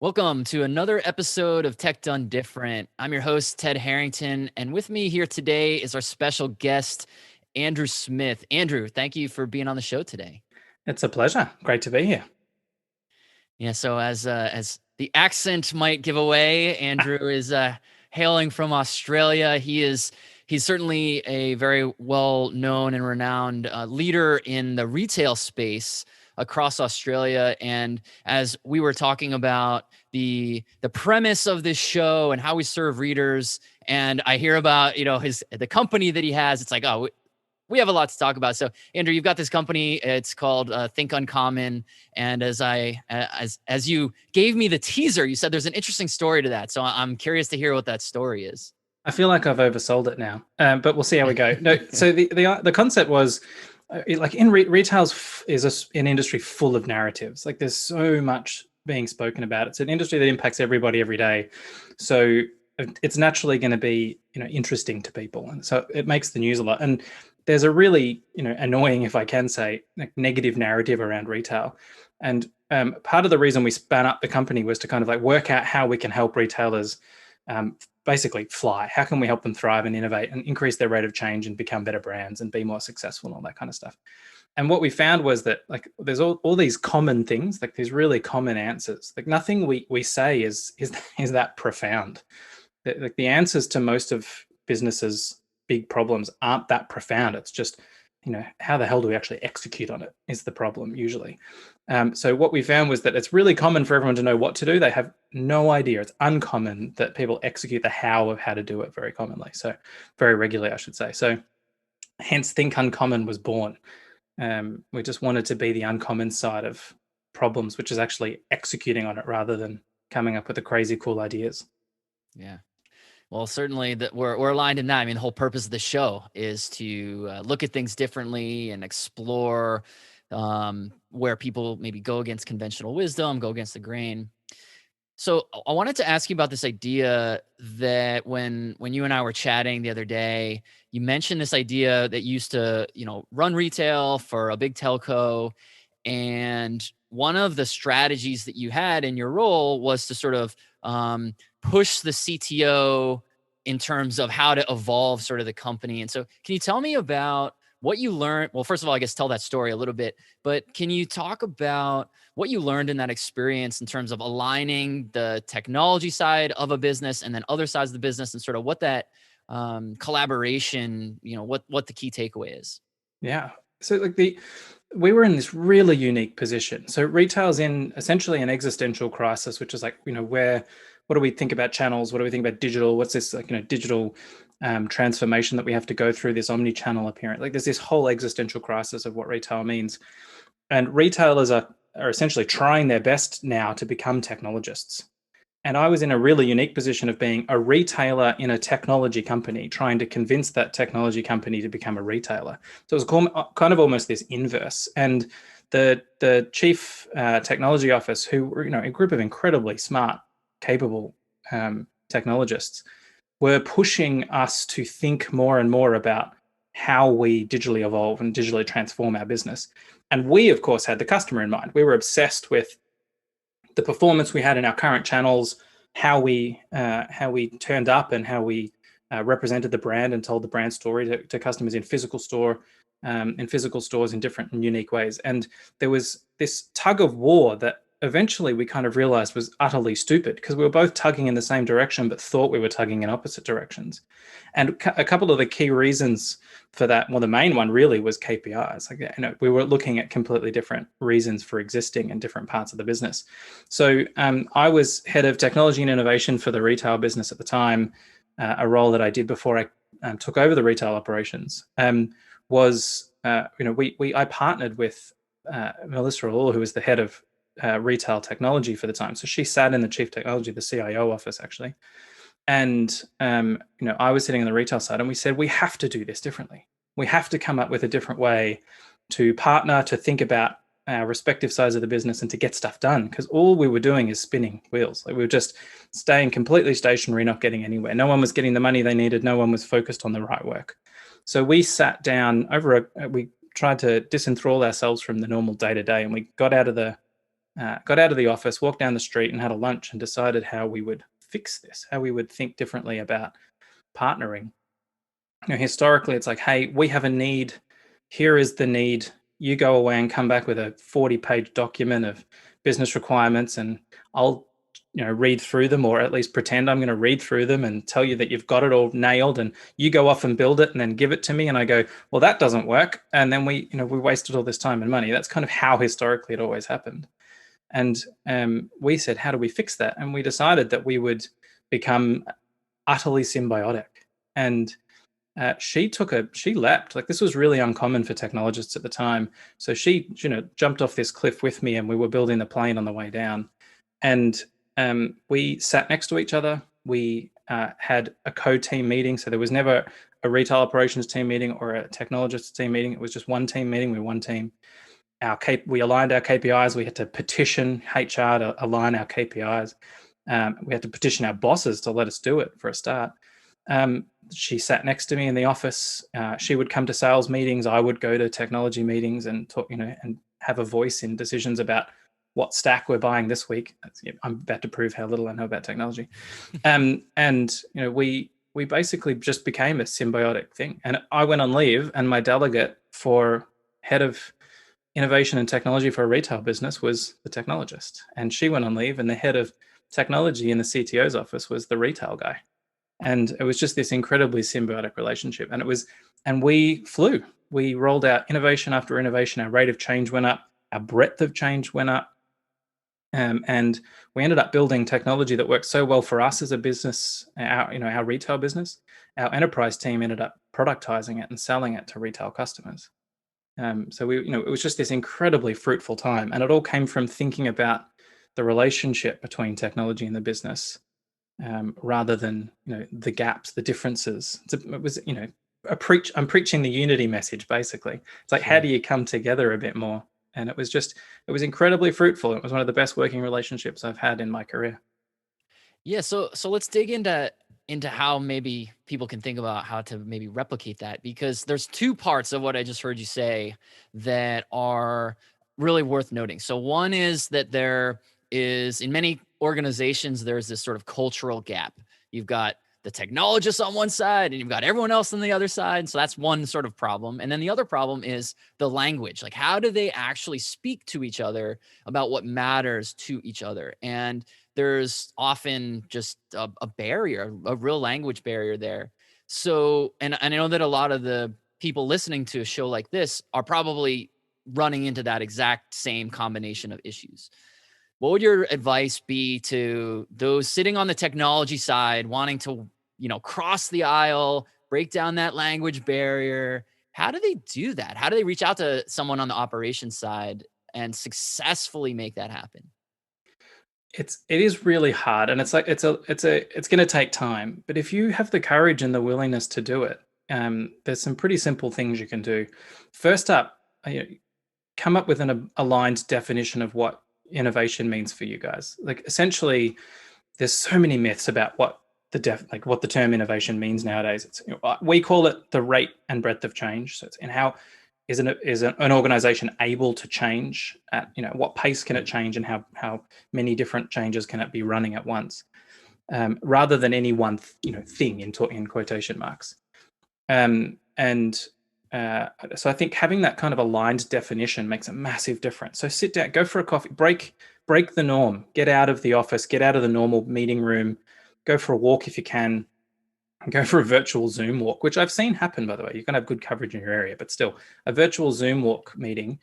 Welcome to another episode of Tech Done Different. I'm your host, Ted Harrington, and with me here today is our special guest, Andrew Smith. Andrew, thank you for being on the show today. It's a pleasure. Great to be here. Yeah, so as the accent might give away, Andrew is hailing from Australia. He's certainly a very well known and renowned leader in the retail space across Australia. And as we were talking about the premise of this show and how we serve readers, and I hear about the company that he has, it's like, oh, we have a lot to talk about. So, Andrew, you've got this company. It's called Think Uncommon. And as you gave me the teaser, you said there's an interesting story to that. So I'm curious to hear what that story is. I feel like I've oversold it now, but we'll see how we go. No, so the concept was like in retail's is an industry full of narratives. Like there's so much being spoken about. It's an industry that impacts everybody every day. So it's naturally going to be interesting to people, and so it makes the news a lot. And there's a really annoying, if I can say, like negative narrative around retail. And part of the reason we span up the company was to kind of like work out how we can help retailers basically fly. How can we help them thrive and innovate and increase their rate of change and become better brands and be more successful and all that kind of stuff. And what we found was that like there's all these common things, like these really common answers. Like nothing we say is that profound. Like the answers to most of businesses' big problems aren't that profound. It's just how the hell do we actually execute on it is the problem usually. So what we found was that it's really common for everyone to know what to do. They have no idea. It's uncommon that people execute the how of how to do it very commonly. So very regularly, I should say. So hence Think Uncommon was born. We just wanted to be the uncommon side of problems, which is actually executing on it rather than coming up with the crazy cool ideas. Yeah. Well, certainly that we're aligned in that. I mean, the whole purpose of the show is to look at things differently and explore where people maybe go against conventional wisdom, go against the grain. So I wanted to ask you about this idea that when you and I were chatting the other day, you mentioned this idea that you used to, run retail for a big telco. And one of the strategies that you had in your role was to sort of push the CTO in terms of how to evolve sort of the company. And so can you tell me about what you learned? Well, first of all, I guess tell that story a little bit, but can you talk about what you learned in that experience in terms of aligning the technology side of a business and then other sides of the business and sort of what that collaboration, what the key takeaway is? Yeah. So like we were in this really unique position. So retail's in essentially an existential crisis, which is like, what do we think about channels? What do we think about digital? What's this like, digital transformation that we have to go through, this omni-channel appearance? Like there's this whole existential crisis of what retail means. And retailers are essentially trying their best now to become technologists. And I was in a really unique position of being a retailer in a technology company, trying to convince that technology company to become a retailer. So it was kind of almost this inverse. And the chief technology office, who were a group of incredibly smart, capable technologists, were pushing us to think more and more about how we digitally evolve and digitally transform our business. And we, of course, had the customer in mind. We were obsessed with the performance we had in our current channels, how we turned up and how we represented the brand and told the brand story to customers in physical stores in different and unique ways. And there was this tug of war that eventually we kind of realized was utterly stupid because we were both tugging in the same direction but thought we were tugging in opposite directions. And a couple of the key reasons for that, well, the main one really was KPIs. Like, we were looking at completely different reasons for existing in different parts of the business. So I was head of technology and innovation for the retail business at the time, a role that I did before I took over the retail operations. I partnered with Melissa Allor, who was the head of retail technology for the time. So she sat in the chief technology, the CIO office actually. And, I was sitting on the retail side and we said, we have to do this differently. We have to come up with a different way to partner, to think about our respective sides of the business and to get stuff done. Because all we were doing is spinning wheels. Like we were just staying completely stationary, not getting anywhere. No one was getting the money they needed. No one was focused on the right work. So we sat down we tried to disenthrall ourselves from the normal day to day and we got out of the got out of the office, walked down the street and had a lunch and decided how we would fix this, how we would think differently about partnering. Historically, it's like, hey, we have a need. Here is the need. You go away and come back with a 40-page document of business requirements, and I'll read through them, or at least pretend I'm going to read through them and tell you that you've got it all nailed, and you go off and build it and then give it to me, and I go, well, that doesn't work, and then we wasted all this time and money. That's kind of how historically it always happened. And we said, how do we fix that? And we decided that we would become utterly symbiotic. And she leapt. Like, this was really uncommon for technologists at the time. So she jumped off this cliff with me, and we were building the plane on the way down. And we sat next to each other. We had a co-team meeting. So there was never a retail operations team meeting or a technologist team meeting. It was just one team meeting. We were one team. We aligned our KPIs. We had to petition HR to align our KPIs. We had to petition our bosses to let us do it for a start. She sat next to me in the office. She would come to sales meetings. I would go to technology meetings and talk, and have a voice in decisions about what stack we're buying this week. I'm about to prove how little I know about technology. And we basically just became a symbiotic thing. And I went on leave, and my delegate for head of innovation and technology for a retail business was the technologist. And she went on leave, and the head of technology in the CTO's office was the retail guy. And it was just this incredibly symbiotic relationship. And we flew. We rolled out innovation after innovation. Our rate of change went up. Our breadth of change went up. And we ended up building technology that worked so well for us as a business, our retail business. Our enterprise team ended up productizing it and selling it to retail customers. So it was just this incredibly fruitful time. And it all came from thinking about the relationship between technology and the business. Rather than the gaps, the differences. I'm preaching the unity message, basically. It's like, how do you come together a bit more? And it was incredibly fruitful. It was one of the best working relationships I've had in my career. Yeah, so let's dig into how maybe people can think about how to maybe replicate that, because there's two parts of what I just heard you say that are really worth noting. So one is that there is, in many organizations, there's this sort of cultural gap. You've got the technologists on one side and you've got everyone else on the other side. So that's one sort of problem. And then the other problem is the language. Like, how do they actually speak to each other about what matters to each other? And there's often just a barrier, a real language barrier there. So, and I know that a lot of the people listening to a show like this are probably running into that exact same combination of issues. What would your advice be to those sitting on the technology side, wanting to, cross the aisle, break down that language barrier? How do they do that? How do they reach out to someone on the operations side and successfully make that happen? It is really hard, and it's going to take time. But if you have the courage and the willingness to do it, there's some pretty simple things you can do. First up, come up with an aligned definition of what innovation means for you guys. Like, essentially, there's so many myths about what the term innovation means nowadays. It's we call it the rate and breadth of change. So it's in how is an organization able to change at what pace can it change, and how many different changes can it be running at once, rather than any one thing in quotation marks. So I think having that kind of aligned definition makes a massive difference. So sit down, go for a coffee, break the norm, get out of the office, get out of the normal meeting room, go for a walk if you can, go for a virtual Zoom walk, which I've seen happen, by the way. You can have good coverage in your area, but still, a virtual Zoom walk meeting,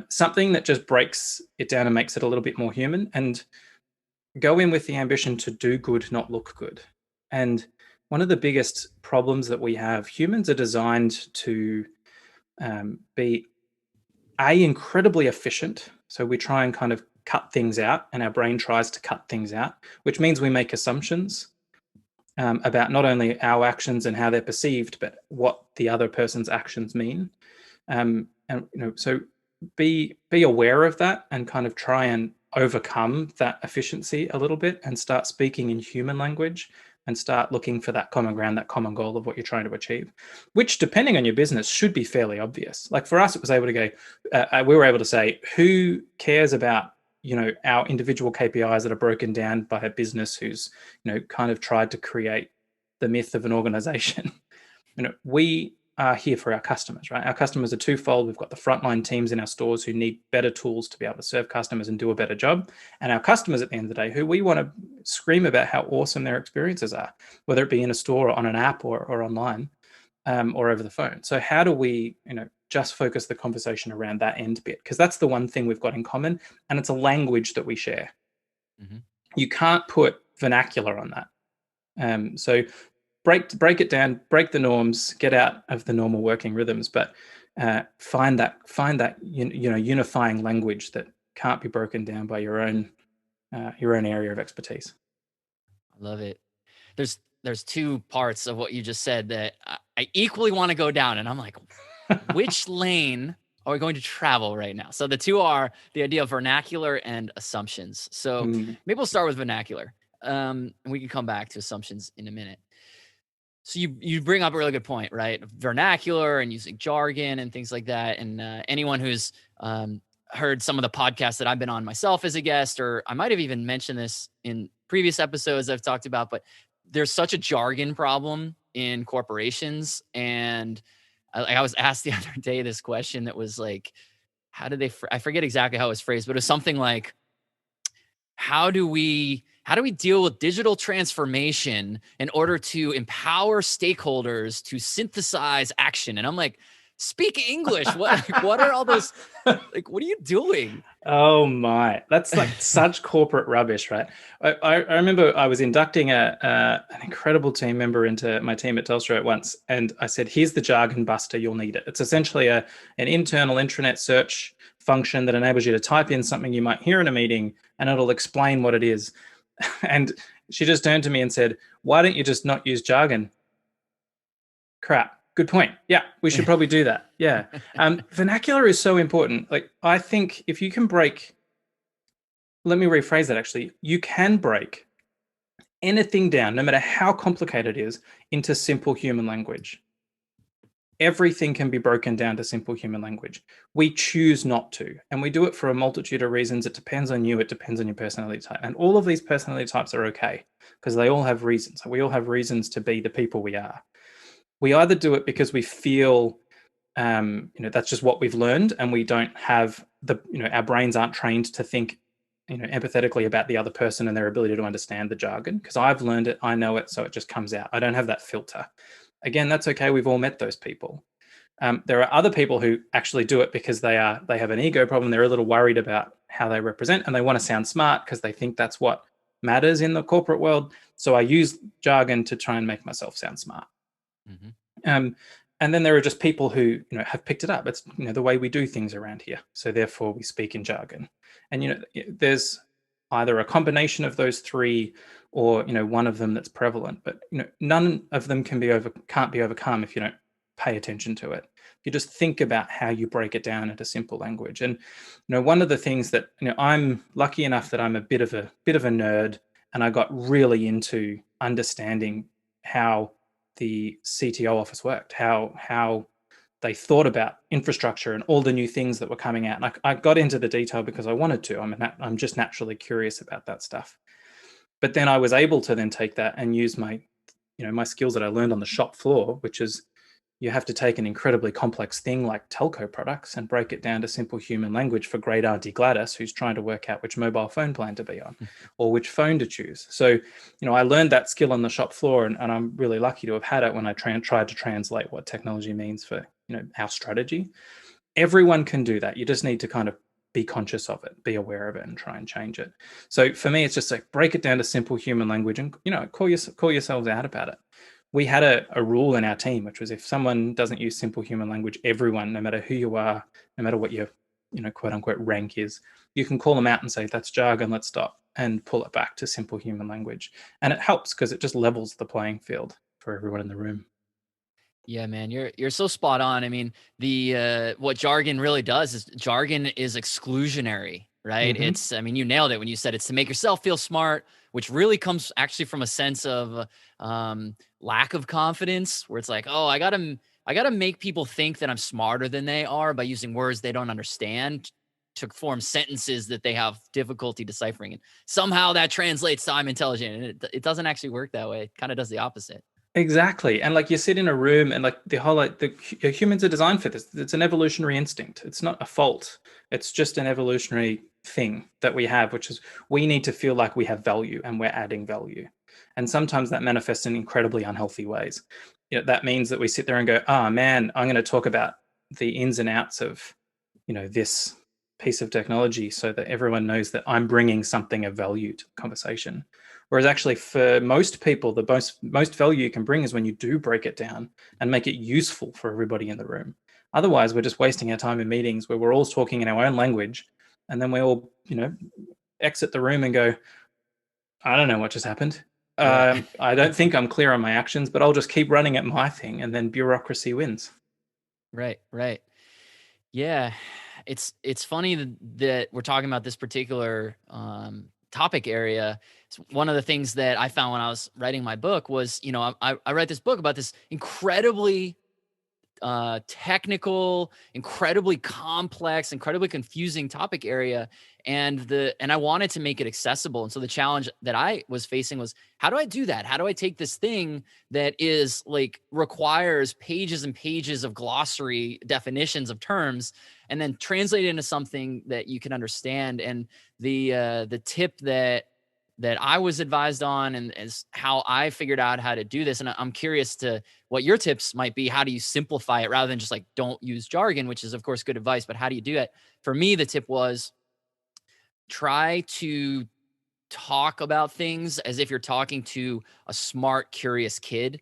something that just breaks it down and makes it a little bit more human, and go in with the ambition to do good, not look good. And one of the biggest problems that we have, humans are designed to be incredibly efficient. So we try and kind of cut things out, and our brain tries to cut things out, which means we make assumptions about not only our actions and how they're perceived, but what the other person's actions mean. So be aware of that, and kind of try and overcome that efficiency a little bit, and start speaking in human language, and start looking for that common ground, that common goal of what you're trying to achieve, which, depending on your business, should be fairly obvious. Like, for us, it was able to go, we were able to say, who cares about our individual KPIs that are broken down by a business who's, kind of tried to create the myth of an organization. We are here for our customers, right? Our customers are twofold. We've got the frontline teams in our stores who need better tools to be able to serve customers and do a better job. And our customers at the end of the day, who we want to scream about how awesome their experiences are, whether it be in a store or on an app or online, or over the phone. So how do we, just focus the conversation around that end bit? Because that's the one thing we've got in common, and it's a language that we share. Mhm. You can't put vernacular on that. So break it down, break the norms, get out of the normal working rhythms, but find that unifying language that can't be broken down by your own area of expertise. I love it. There's two parts of what you just said that I equally want to go down, and I'm like, which lane are we going to travel right now? So the two are the idea of vernacular and assumptions. So Mm, maybe we'll start with vernacular, and we can come back to assumptions in a minute. So you bring up a really good point, right? Vernacular and using jargon and things like that. And anyone who's heard some of the podcasts that I've been on myself as a guest, or I might have even mentioned this in previous episodes I've talked about, but there's such a jargon problem in corporations. And I was asked the other day this question that was like, how did they? I forget exactly how it was phrased, but it was something like, how do we deal with digital transformation in order to empower stakeholders to synthesize action? And I'm like, speak English. What are all those, like, what are you doing? Oh my, that's like such corporate rubbish, right? I remember I was inducting an incredible team member into my team at Telstra at once, and I said, "Here's the jargon buster. You'll need it. It's essentially an internal intranet search function that enables you to type in something you might hear in a meeting, and it'll explain what it is." And she just turned to me and said, "Why don't you just not use jargon?" Crap. Good point. Yeah, we should probably do that. Yeah. Vernacular is so important. Like, I think if you can let me rephrase that actually. You can break anything down, no matter how complicated it is, into simple human language. Everything can be broken down to simple human language. We choose not to, and we do it for a multitude of reasons. It depends on you, it depends on your personality type. And all of these personality types are okay because they all have reasons. We all have reasons to be the people we are. We either do it because we feel that's just what we've learned, and we don't have our brains aren't trained to think empathetically about the other person and their ability to understand the jargon, because I've learned it, I know it, so it just comes out. I don't have that filter. Again, that's okay. We've all met those people. There are other people who actually do it because they have an ego problem. They're a little worried about how they represent, and they want to sound smart because they think that's what matters in the corporate world. So I use jargon to try and make myself sound smart. Mhm. And then there are just people who have picked it up. It's the way we do things around here. So therefore, we speak in jargon. And there's either a combination of those three, or one of them that's prevalent. But none of them can't be overcome if you don't pay attention to it. You just think about how you break it down into simple language. And one of the things that I'm lucky enough that I'm a bit of a nerd, and I got really into understanding how the CTO office worked, how they thought about infrastructure and all the new things that were coming out. And I got into the detail because I wanted to. I'm just naturally curious about that stuff. But then I was able to then take that and use my skills that I learned on the shop floor, which is you have to take an incredibly complex thing like telco products and break it down to simple human language for great Auntie Gladys, who's trying to work out which mobile phone plan to be on or which phone to choose. So, I learned that skill on the shop floor, and I'm really lucky to have had it when I tried to translate what technology means for, our strategy. Everyone can do that. You just need to kind of be conscious of it, be aware of it, and try and change it. So for me, it's just like break it down to simple human language and, call yourselves out about it. We had a rule in our team, which was if someone doesn't use simple human language, everyone, no matter who you are, no matter what your, quote unquote rank is, you can call them out and say, that's jargon, let's stop, and pull it back to simple human language. And it helps because it just levels the playing field for everyone in the room. Yeah, man, you're so spot on. I mean, the what jargon really does is jargon is exclusionary, right? Mm-hmm. I mean, you nailed it when you said it's to make yourself feel smart, which really comes actually from a sense of lack of confidence, where it's like, oh, I gotta make people think that I'm smarter than they are by using words they don't understand. to form sentences that they have difficulty deciphering. And somehow that translates to I'm intelligent. And it doesn't actually work that way. It kind of does the opposite. Exactly. And like you sit in a room and like the whole like humans are designed for this. It's an evolutionary instinct. It's not a fault. It's just an evolutionary thing that we have, which is we need to feel like we have value and we're adding value. And sometimes that manifests in incredibly unhealthy ways. That means that we sit there and go, "Ah, man, I'm going to talk about the ins and outs of, this piece of technology so that everyone knows that I'm bringing something of value to the conversation." Whereas actually for most people, the most value you can bring is when you do break it down and make it useful for everybody in the room. Otherwise, we're just wasting our time in meetings where we're all talking in our own language, and then we all, exit the room and go, I don't know what just happened. Yeah. I don't think I'm clear on my actions, but I'll just keep running at my thing, and then bureaucracy wins. Right. Right. Yeah. It's funny that we're talking about this particular topic area. One of the things that I found when I was writing my book was, I write this book about this incredibly technical, incredibly complex, incredibly confusing topic area, and I wanted to make it accessible. And so the challenge that I was facing was, how do I do that? How do I take this thing that is like requires pages and pages of glossary definitions of terms and then translate it into something that you can understand? And the tip that I was advised on and is how I figured out how to do this. And I'm curious to what your tips might be. How do you simplify it rather than just like don't use jargon, which is of course good advice, but how do you do it? For me, the tip was try to talk about things as if you're talking to a smart, curious kid.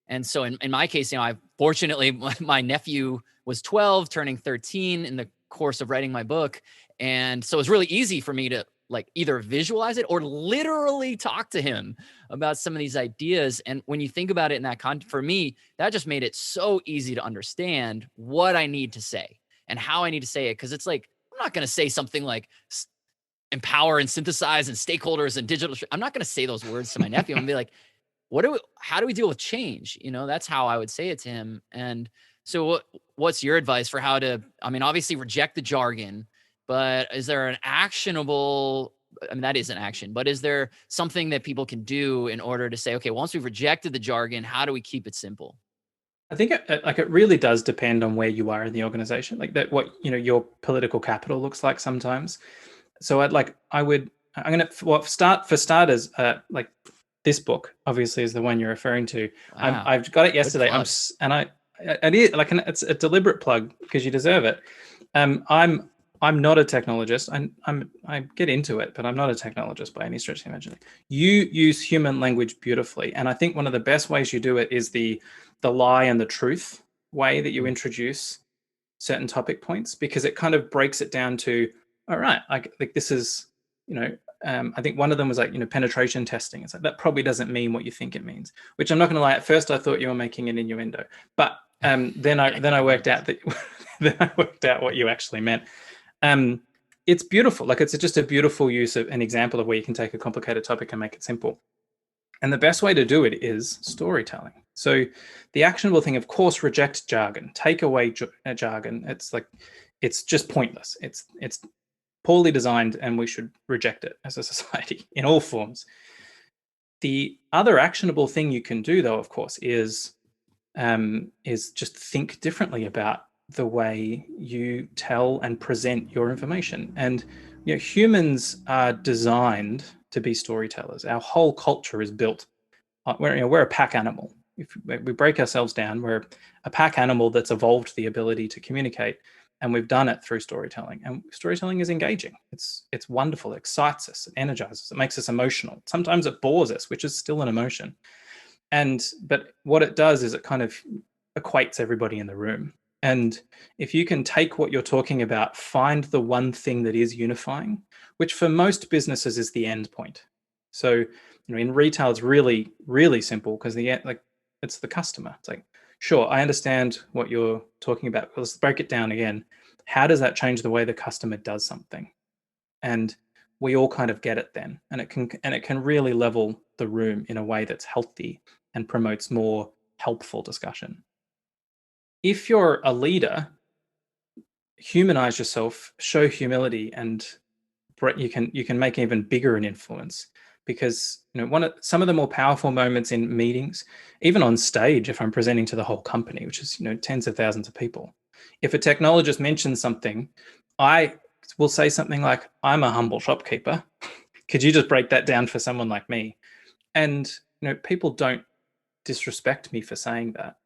And so in my case, I fortunately, my nephew was 12, turning 13 in the course of writing my book. And so it's really easy for me to like either visualize it or literally talk to him about some of these ideas. And when you think about it in that context, for me, that just made it so easy to understand what I need to say and how I need to say it. Cause it's like, I'm not going to say something like empower and synthesize and stakeholders and digital. I'm not going to say those words to my nephew. I'm gonna be like, how do we deal with change? That's how I would say it to him. And so what's your advice for how to, obviously reject the jargon, but is there an actionable, that is an action, but is there something that people can do in order to say, okay, once we've rejected the jargon, how do we keep it simple? I think it really does depend on where you are in the organization, like that, what, your political capital looks like sometimes. So I'm going to, well, start for starters, like this book obviously is the one you're referring to. Wow. I've got it Good yesterday. plug. I did like, it's a deliberate plug because you deserve it. I'm not a technologist. I get into it, but I'm not a technologist by any stretch of the imagination. You use human language beautifully, and I think one of the best ways you do it is the lie and the truth way that you introduce certain topic points, because it kind of breaks it down to, all right, like this is, I think one of them was like, penetration testing. It's like, that probably doesn't mean what you think it means, which I'm not going to lie. At first I thought you were making an innuendo, but then I worked out that then I worked out what you actually meant. It's beautiful. Like, it's just a beautiful use of an example of where you can take a complicated topic and make it simple. And the best way to do it is storytelling. So the actionable thing, of course, reject jargon, take away jargon. It's just pointless. It's poorly designed, and we should reject it as a society in all forms. The other actionable thing you can do, though, of course, is just think differently about the way you tell and present your information. And humans are designed to be storytellers. Our whole culture is built. We're a pack animal. If we break ourselves down, we're a pack animal that's evolved the ability to communicate, and we've done it through storytelling. And storytelling is engaging. It's wonderful. It excites us. It energizes. It makes us emotional. Sometimes it bores us, which is still an emotion. But what it does is it kind of equates everybody in the room. And if you can take what you're talking about, find the one thing that is unifying, which for most businesses is the end point. So, in retail, it's really, really simple because it's the customer. It's like, sure, I understand what you're talking about. Let's break it down again. How does that change the way the customer does something? And we all kind of get it then, and it can really level the room in a way that's healthy and promotes more helpful discussion. If you're a leader, humanize yourself, show humility, and you can make even bigger an influence. Because some of the more powerful moments in meetings, even on stage, if I'm presenting to the whole company, which is tens of thousands of people, if a technologist mentions something, I will say something like, "I'm a humble shopkeeper. Could you just break that down for someone like me?" And people don't disrespect me for saying that,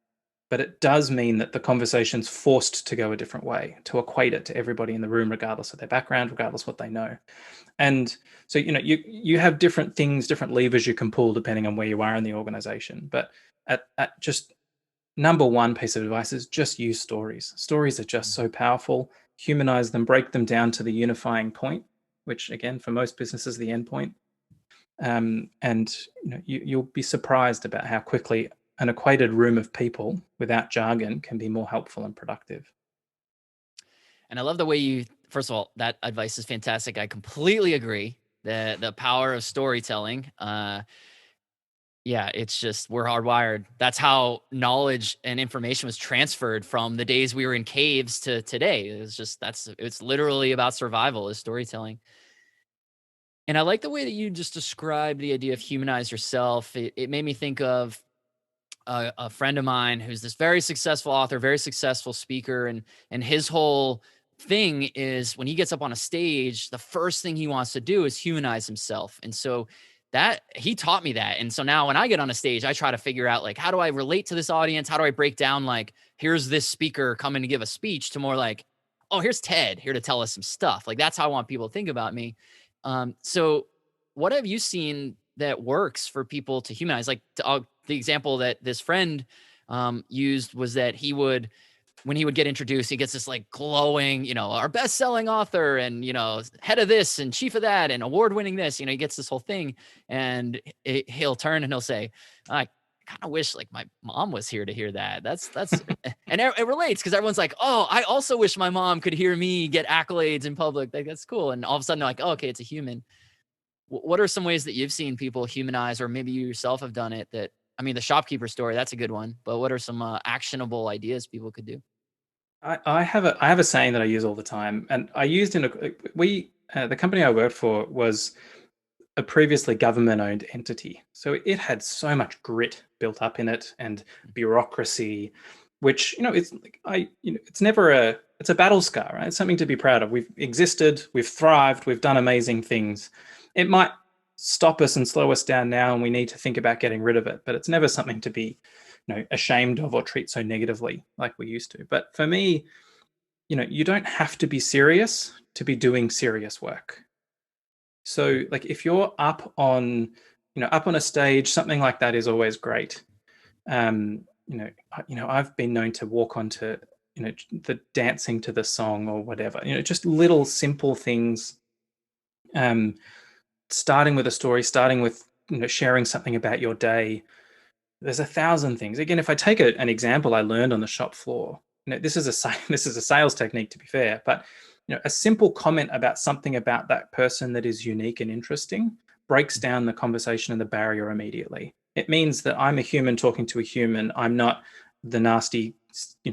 but it does mean that the conversation's forced to go a different way, to equate it to everybody in the room, regardless of their background, regardless of what they know. And so you have different things, different levers you can pull depending on where you are in the organization. But at just number one piece of advice is just use stories. Stories are just so powerful. Humanize them, break them down to the unifying point, which again for most businesses the end point. And you'll be surprised about how quickly an equated room of people without jargon can be more helpful and productive. And I love the way you, first of all, that advice is fantastic. I completely agree. The power of storytelling. Yeah, it's just we're hardwired. That's how knowledge and information was transferred from the days we were in caves to today. It's literally about survival is storytelling. And I like the way that you just described the idea of humanize yourself. It made me think of a friend of mine who's this very successful author, very successful speaker, and his whole thing is when he gets up on a stage, the first thing he wants to do is humanize himself. And so that he taught me that. And so now when I get on a stage, I try to figure out like how do I relate to this audience? How do I break down like here's this speaker coming to give a speech to more like, oh, here's Ted here to tell us some stuff. Like that's how I want people to think about me. So what have you seen that works for people to humanize? Like the example that this friend used was that when he would get introduced, he gets this like glowing, our best-selling author and, head of this and chief of that and award-winning this, he gets this whole thing and he'll turn and he'll say, I kind of wish like my mom was here to hear that. That's, and it relates because everyone's like, oh, I also wish my mom could hear me get accolades in public. Like, that's cool. And all of a sudden they're like, oh, okay, it's a human. What are some ways that you've seen people humanize, or maybe you yourself have done it that, I mean, the shopkeeper story, that's a good one, but what are some actionable ideas people could do? I have a saying that I use all the time, and I used in a we the company I worked for was a previously government-owned entity, so it had so much grit built up in it and bureaucracy, which it's like it's never it's a battle scar, right? It's something to be proud of. We've existed, we've thrived, we've done amazing things. It might stop us and slow us down now, and we need to think about getting rid of it, but it's never something to be ashamed of or treat so negatively like we used to. But for me, you don't have to be serious to be doing serious work. So like if you're up on a stage, something like that is always great. I've been known to walk onto the dancing to the song or whatever, just little simple things. um Starting with a story, starting with sharing something about your day. There's a thousand things. Again, if I take an example I learned on the shop floor, this is this is a sales technique, to be fair, but a simple comment about something about that person that is unique and interesting breaks down the conversation and the barrier immediately. It means that I'm a human talking to a human. I'm not the nasty,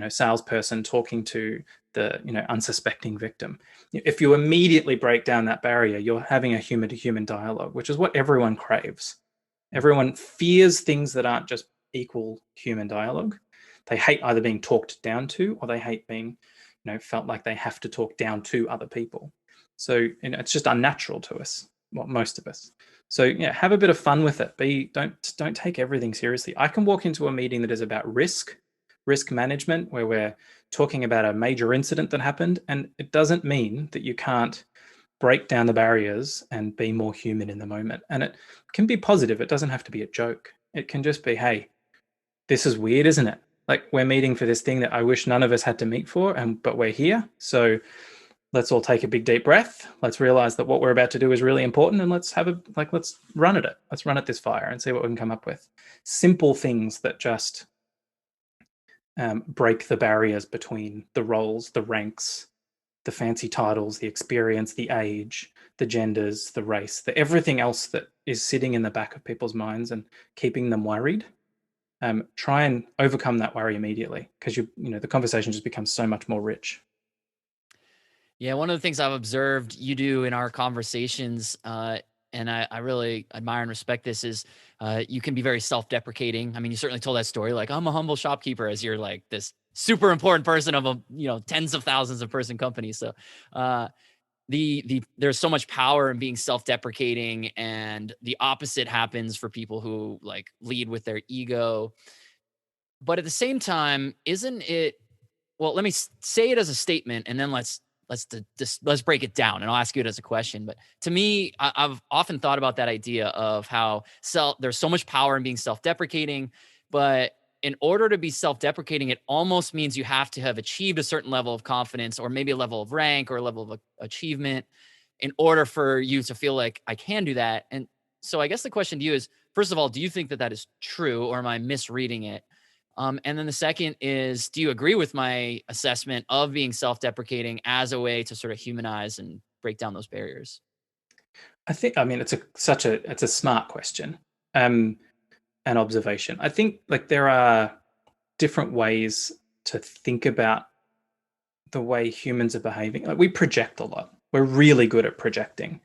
salesperson talking to the unsuspecting victim. If you immediately break down that barrier, you're having a human to human dialogue, which is what everyone craves. Everyone fears things that aren't just equal human dialogue. They hate either being talked down to, or they hate being, felt like they have to talk down to other people. So it's just unnatural to us, well, most of us. So yeah, have a bit of fun with it. Don't take everything seriously. I can walk into a meeting that is about risk management, where we're talking about a major incident that happened, and it doesn't mean that you can't break down the barriers and be more human in the moment. And it can be positive. It doesn't have to be a joke. It can just be, hey, this is weird, isn't it? Like we're meeting for this thing that I wish none of us had to meet for, and but we're here. So let's all take a big deep breath. Let's realize that what we're about to do is really important, and let's run at it. Let's run at this fire and see what we can come up with. Simple things that just break the barriers between the roles, the ranks, the fancy titles, the experience, the age, the genders, the race, the everything else that is sitting in the back of people's minds and keeping them worried. Try and overcome that worry immediately, because the conversation just becomes so much more rich. Yeah, one of the things I've observed you do in our conversations, and I really admire and respect this, is you can be very self-deprecating. I mean, you certainly told that story, like, I'm a humble shopkeeper, as you're like this super important person of a, tens of thousands of person company. So uh, there's so much power in being self-deprecating, and the opposite happens for people who like lead with their ego. But at the same time, isn't it, well, let me say it as a statement, and then let's break it down, and I'll ask you it as a question. But to me, I've often thought about that idea of how there's so much power in being self-deprecating, but in order to be self-deprecating, it almost means you have to have achieved a certain level of confidence, or maybe a level of rank, or a level of achievement, in order for you to feel like I can do that. And so I guess the question to you is, first of all, do you think that that is true, or am I misreading it? And then the second is, do you agree with my assessment of being self-deprecating as a way to sort of humanize and break down those barriers? I mean, it's a smart question, um, an observation. I think like there are different ways to think about the way humans are behaving. Like we project a lot. We're really good at projecting.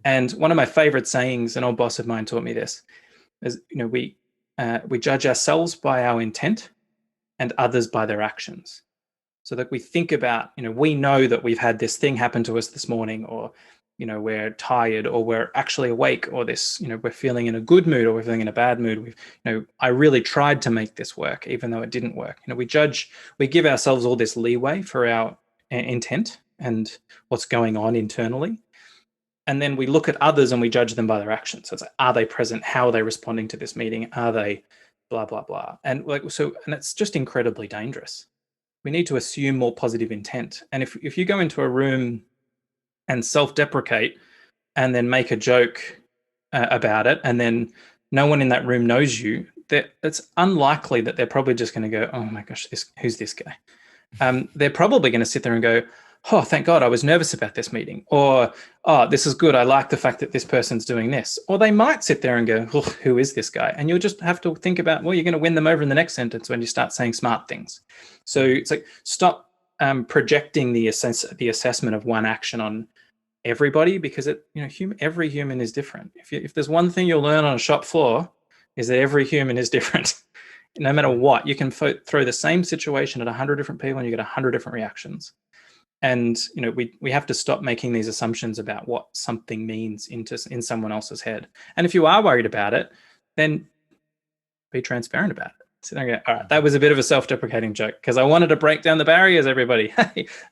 And one of my favorite sayings, an old boss of mine taught me this, is we judge ourselves by our intent and others by their actions. So that we think about, we know that we've had this thing happen to us this morning, or we're tired, or we're actually awake, or this, we're feeling in a good mood, or we're feeling in a bad mood. I really tried to make this work even though it didn't work. We give ourselves all this leeway for our intent and what's going on internally, and then we look at others and we judge them by their actions. So it's like, are they present? How are they responding to this meeting? Are they blah blah blah? And and it's just incredibly dangerous. We need to assume more positive intent. And if you go into a room and self-deprecate and then make a joke about it, and then no one in that room knows you, that it's unlikely that they're probably just going to go, "Oh my gosh, who's this guy?" They're probably going to sit there and go, "Oh, thank God, I was nervous about this meeting," or "Oh, this is good. I like the fact that this person's doing this." Or they might sit there and go, "Oh, who is this guy?" And you'll just have to think about, well, you're going to win them over in the next sentence when you start saying smart things. So it's like stop projecting the assessment of one action on everybody, because every human is different. If there's one thing you'll learn on a shop floor, is that every human is different. No matter what, you can throw the same situation at 100 different people and you get 100 different reactions. And we have to stop making these assumptions about what something means in someone else's head. And if you are worried about it, then be transparent about it. So there you go. All right, that was a bit of a self-deprecating joke because I wanted to break down the barriers, everybody.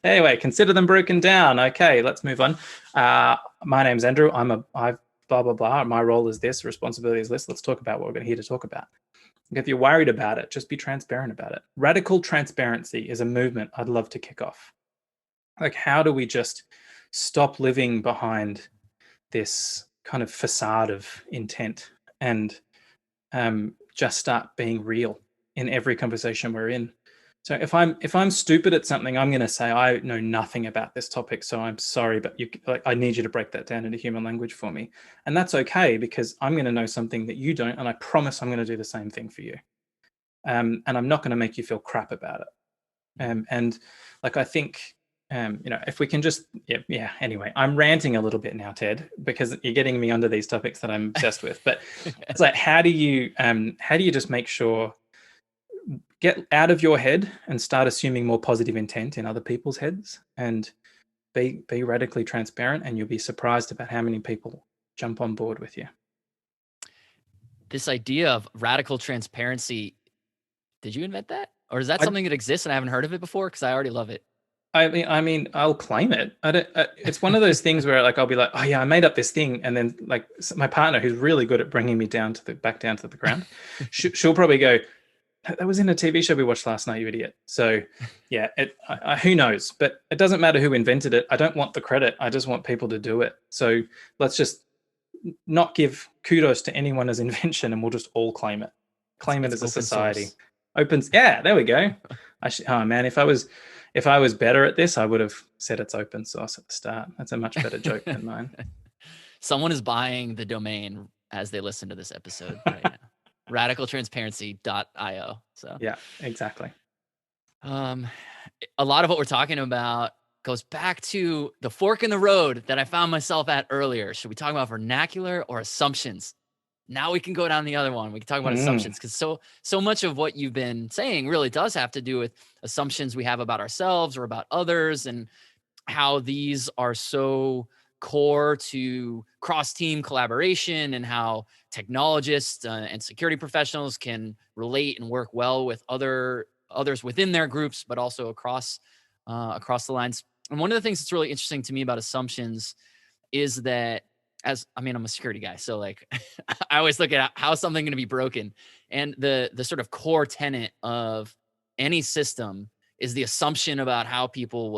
Anyway, consider them broken down. Okay, let's move on. My name's Andrew. I've blah blah blah. My role is this. Responsibility is this. Let's talk about what we're here to talk about. If you're worried about it, just be transparent about it. Radical transparency is a movement I'd love to kick off. Like, how do we just stop living behind this kind of facade of intent and just start being real in every conversation we're in? So if I'm stupid at something, I'm going to say I know nothing about this topic, so I'm sorry, but I need you to break that down into human language for me, and that's okay because I'm going to know something that you don't, and I promise I'm going to do the same thing for you. And I'm not going to make you feel crap about it. And like I think, if we can just Anyway, I'm ranting a little bit now, Ted, because you're getting me onto these topics that I'm obsessed with. But it's like, how do you just make sure, get out of your head and start assuming more positive intent in other people's heads, and be radically transparent, and you'll be surprised about how many people jump on board with you. This idea of radical transparency, did you invent that? Or is that I, something that exists and I haven't heard of it before? Because I already love it. I mean, I'll claim it. I don't. It's one of those things where, like, I'll be like, "Oh yeah, I made up this thing," and then, like, my partner, who's really good at bringing me back down to the ground, she'll probably go, "That was in a TV show we watched last night, you idiot." So, yeah, who knows? But it doesn't matter who invented it. I don't want the credit. I just want people to do it. So let's just not give kudos to anyone's invention, and we'll just all claim it. Claim it as a society. Source. Opens. Yeah, there we go. Oh man, if I was better at this, I would have said it's open source at the start. That's a much better joke than mine. Someone is buying the domain as they listen to this episode right now. Radicaltransparency.io. So yeah, exactly. a lot of what we're talking about goes back to the fork in the road that I found myself at earlier. Should we talk about vernacular or assumptions? Now we can go down the other one. We can talk about Mm. assumptions, because so much of what you've been saying really does have to do with assumptions we have about ourselves or about others, and how these are so core to cross team collaboration, and how technologists and security professionals can relate and work well with others within their groups, but also across the lines. And one of the things that's really interesting to me about assumptions is that, I'm a security guy, so like I always look at how something going to be broken, and the sort of core tenet of any system is the assumption about how people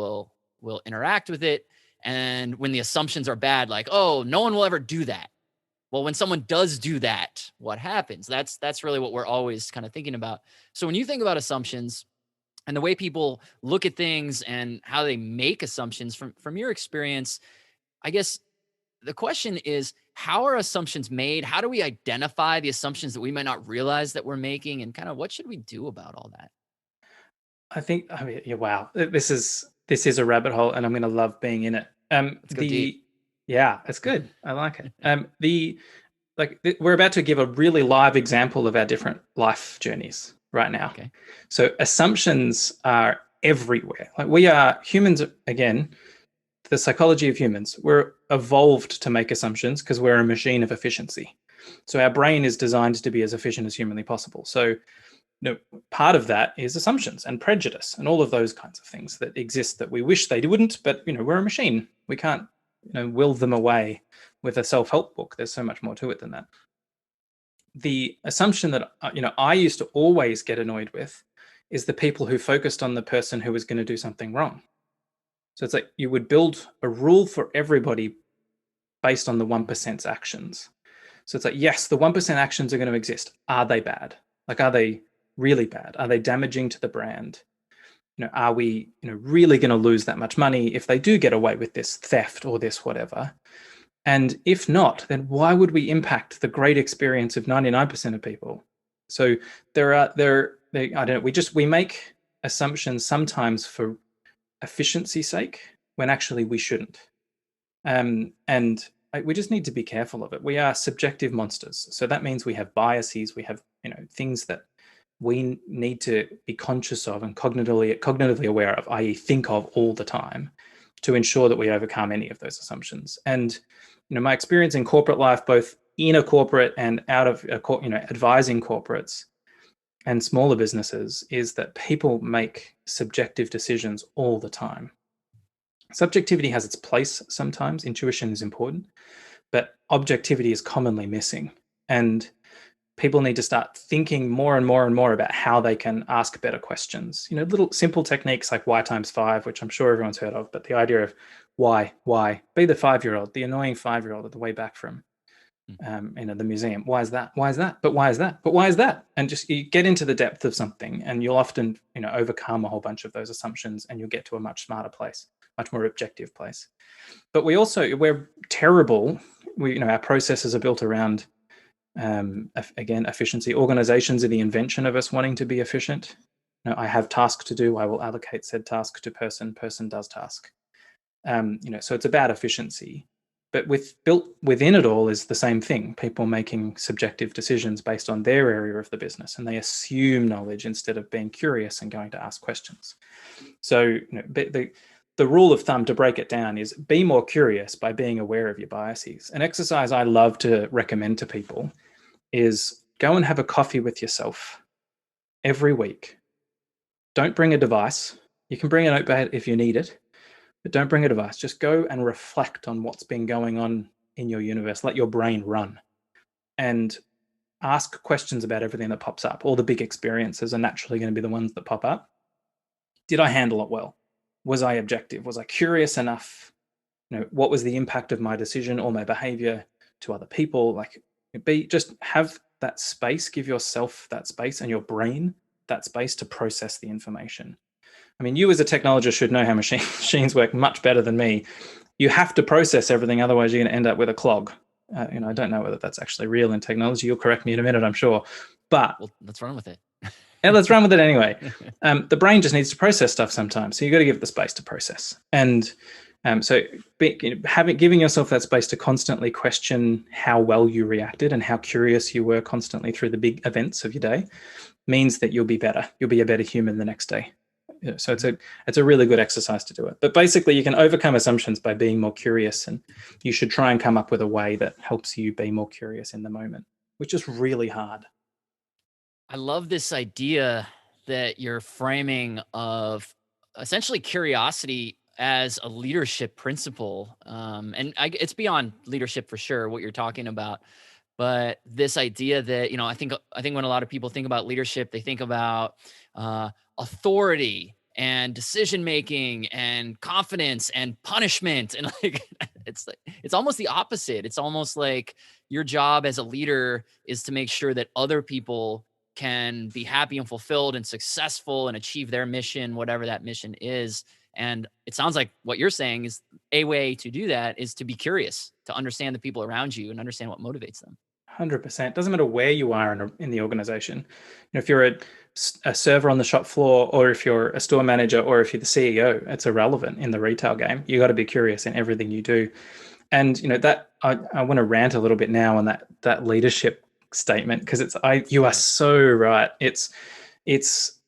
will interact with it. And when the assumptions are bad, like, oh, no one will ever do that. Well, when someone does do that, what happens? That's really what we're always kind of thinking about. So when you think about assumptions and the way people look at things and how they make assumptions, from your experience, I guess the question is, how are assumptions made? How do we identify the assumptions that we might not realize that we're making? And kind of what should we do about all that? I think, I mean, yeah, wow, this is a rabbit hole, and I'm going to love being in it. Let's go deep. Yeah, it's good. I like it. We're about to give a really live example of our different life journeys right now. Okay. So assumptions are everywhere. Like, we are humans, again, the psychology of humans. We're evolved to make assumptions because we're a machine of efficiency. So our brain is designed to be as efficient as humanly possible. So, part of that is assumptions and prejudice and all of those kinds of things that exist that we wish they wouldn't, but we're a machine. We can't will them away with a self-help book. There's so much more to it than that. The assumption that I used to always get annoyed with is the people who focused on the person who was going to do something wrong. So it's like you would build a rule for everybody based on the 1%'s actions. So it's like, yes, the 1% actions are going to exist. Are they bad? Like, are they really bad? Are they damaging to the brand? Are we really going to lose that much money if they do get away with this theft or this whatever? And if not, then why would we impact the great experience of 99% of people? So I don't know, we make assumptions sometimes for efficiency's sake when actually we shouldn't. And we just need to be careful of it. We are subjective monsters. So that means we have biases, we have things that we need to be conscious of and cognitively aware of, i.e. think of all the time, to ensure that we overcome any of those assumptions. And my experience in corporate life, both in a corporate and out of advising corporates and smaller businesses, is that people make subjective decisions all the time. Subjectivity has its place sometimes. Intuition is important, but objectivity is commonly missing. And people need to start thinking more and more and more about how they can ask better questions. Little simple techniques like why times 5, which I'm sure everyone's heard of, but the idea of why, be the 5-year-old, the annoying 5-year-old at the way back from the museum. Why is that? Why is that? But why is that? But why is that? And just you get into the depth of something, and you'll often overcome a whole bunch of those assumptions, and you'll get to a much smarter place, much more objective place. But we're terrible. Our processes are built around again, efficiency. Organizations are the invention of us wanting to be efficient. I have task to do, I will allocate said task to person does task. So it's about efficiency, but built within it all is the same thing. People making subjective decisions based on their area of the business, and they assume knowledge instead of being curious and going to ask questions. So the rule of thumb, to break it down, is be more curious by being aware of your biases. An exercise I love to recommend to people is go and have a coffee with yourself every week. Don't bring a device. You can bring a notepad if you need it, but don't bring a device. Just go and reflect on what's been going on in your universe. Let your brain run and ask questions about everything that pops up. All the big experiences are naturally going to be the ones that pop up. Did I handle it well? Was I objective? Was I curious enough? What was the impact of my decision or my behavior to other people? Just have that space, give yourself that space and your brain that space to process the information. I mean, you as a technologist should know how machines work much better than me. You have to process everything, otherwise you're going to end up with a clog. I don't know whether that's actually real in technology. You'll correct me in a minute, I'm sure. But well, let's run with it. And let's run with it anyway. The brain just needs to process stuff sometimes, so you got to give it the space to process. And giving yourself that space to constantly question how well you reacted and how curious you were constantly through the big events of your day means that you'll be better. You'll be a better human the next day. So it's a really good exercise to do it. But basically, you can overcome assumptions by being more curious, and you should try and come up with a way that helps you be more curious in the moment, which is really hard. I love this idea that you're framing of essentially curiosity as a leadership principle. It's beyond leadership for sure, what you're talking about. But this idea that, I think when a lot of people think about leadership, they think about authority and decision making and confidence and punishment. And like, it's almost the opposite. It's almost like your job as a leader is to make sure that other people can be happy and fulfilled and successful and achieve their mission, whatever that mission is. And it sounds like what you're saying is a way to do that is to be curious, to understand the people around you and understand what motivates them. 100%. Doesn't matter where you are in the organization. If you're a server on the shop floor, or if you're a store manager, or if you're the CEO, it's irrelevant in the retail game. You got to be curious in everything you do. And that I want to rant a little bit now on that leadership statement, because you are so right. It's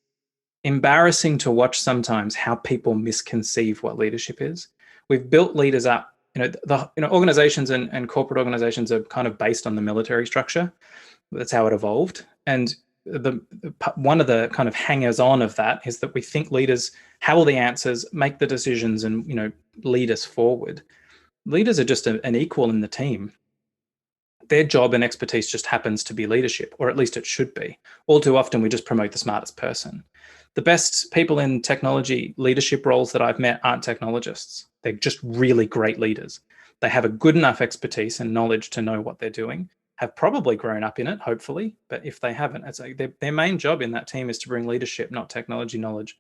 embarrassing to watch sometimes how people misconceive what leadership is. We've built leaders up. Organizations and corporate organizations are kind of based on the military structure. That's how it evolved. And one of the kind of hangers on of that is that we think leaders have all the answers, make the decisions, and lead us forward. Leaders are just an equal in the team. Their job and expertise just happens to be leadership, or at least it should be. All too often, we just promote the smartest person. The best people in technology leadership roles that I've met aren't technologists. They're just really great leaders. They have a good enough expertise and knowledge to know what they're doing, have probably grown up in it, hopefully. But if they haven't, it's like their main job in that team is to bring leadership, not technology knowledge.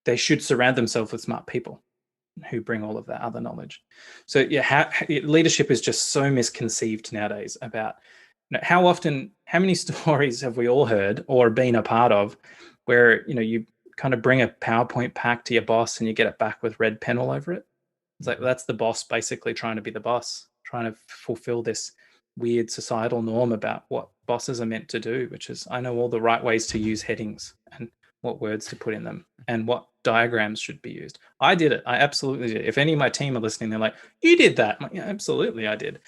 They should surround themselves with smart people who bring all of that other knowledge. So leadership is just so misconceived nowadays about how many stories have we all heard or been a part of where you kind of bring a PowerPoint pack to your boss and you get it back with red pen all over it. It's like that's the boss basically trying to be the boss, trying to fulfill this weird societal norm about what bosses are meant to do, which is I know all the right ways to use headings and what words to put in them and what diagrams should be used. I did it. I absolutely did. If any of my team are listening, they're like, you did that. I'm like, yeah, absolutely I did.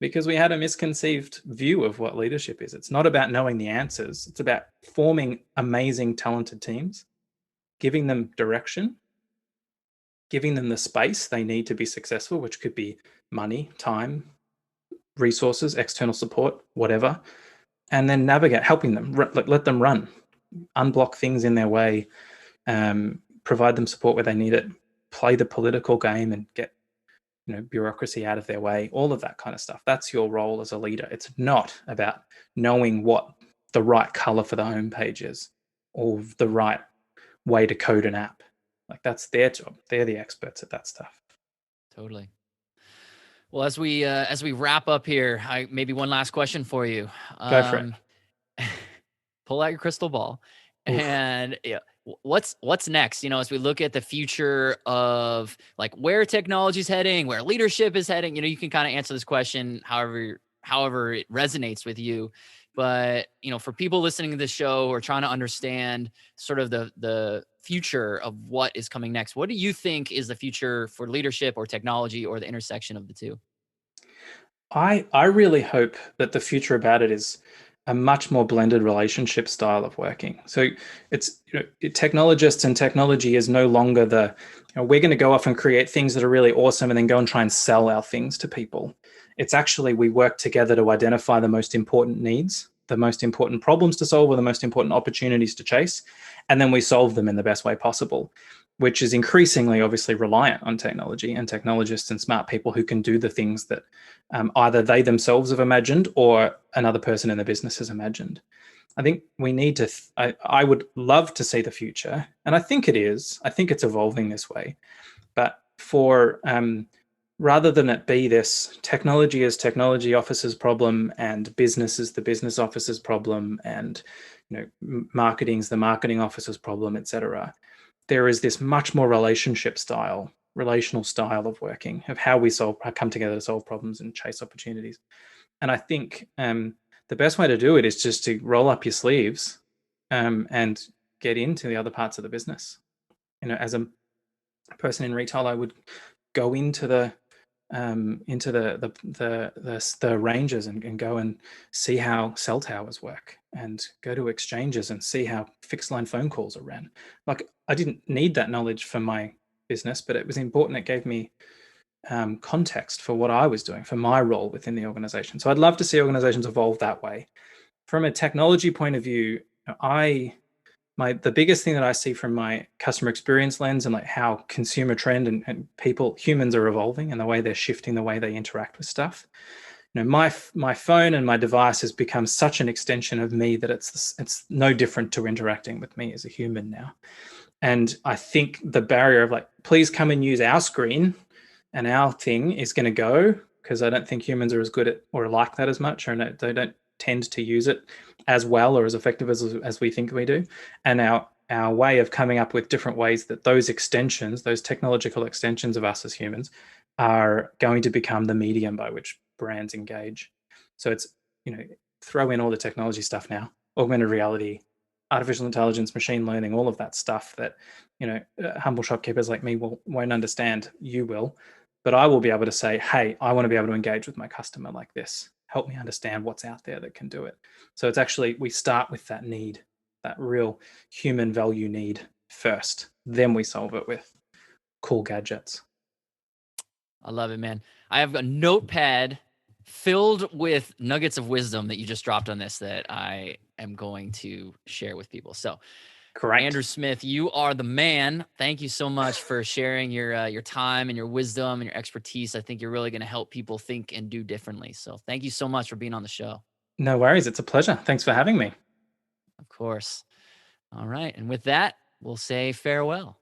Because we had a misconceived view of what leadership is. It's not about knowing the answers. It's about forming amazing, talented teams, giving them direction, giving them the space they need to be successful, which could be money, time, resources, external support, whatever, and then navigate, helping them, let them run, unblock things in their way, provide them support where they need it, play the political game and get bureaucracy out of their way, all of that kind of stuff. That's your role as a leader. It's not about knowing what the right color for the homepage is or the right way to code an app. Like that's their job. They're the experts at that stuff. Totally. Well, as we wrap up here, maybe one last question for you. Go for it. Pull out your crystal ball. Oof. And what's next? As we look at the future of like where technology is heading, where leadership is heading, you can kind of answer this question however it resonates with you. But for people listening to this show or trying to understand sort of the future of what is coming next, what do you think is the future for leadership or technology or the intersection of the two? I really hope that the future about it is a much more blended relationship style of working. So it's technologists and technology is no longer we're going to go off and create things that are really awesome and then go and try and sell our things to people. It's actually we work together to identify the most important needs, the most important problems to solve, or the most important opportunities to chase, and then we solve them in the best way possible, which is increasingly obviously reliant on technology and technologists and smart people who can do the things that either they themselves have imagined or another person in the business has imagined. I think we need to, I would love to see the future, and I think it is. I think it's evolving this way. But for rather than it be this technology is technology officer's problem and business is the business officer's problem and marketing's the marketing officer's problem, etc. There is this much more relational style of working, of how we come together to solve problems and chase opportunities. And I think the best way to do it is just to roll up your sleeves and get into the other parts of the business. As a person in retail, I would go into the ranges and go and see how cell towers work, and go to exchanges and see how fixed line phone calls are ran. Like, I didn't need that knowledge for my business, but it was important. It gave me context for what I was doing, for my role within the organization. So I'd love to see organizations evolve that way. From a technology point of view, the biggest thing that I see from my customer experience lens, and like how consumer trend and humans are evolving, and the way they're shifting the way they interact with stuff. My phone and my device has become such an extension of me that it's no different to interacting with me as a human now. And I think the barrier of like, please come and use our screen and our thing is going to go, because I don't think humans are as good at or like that as much, or they don't tend to use it as well or as effective as we think we do. And our way of coming up with different ways that those extensions, those technological extensions of us as humans, are going to become the medium by which brands engage. So it's, throw in all the technology stuff now, augmented reality, artificial intelligence, machine learning, all of that stuff that, humble shopkeepers like me won't understand. You will. But I will be able to say, hey, I want to be able to engage with my customer like this. Help me understand what's out there that can do it. So it's actually, we start with that need, that real human value need first. Then we solve it with cool gadgets. I love it, man. I have a notepad filled with nuggets of wisdom that you just dropped on this that I am going to share with people. So, Great. Andrew Smith, you are the man. Thank you so much for sharing your time and your wisdom and your expertise. I think you're really going to help people think and do differently. So thank you so much for being on the show. No worries. It's a pleasure. Thanks for having me. Of course. All right. And with that, we'll say farewell.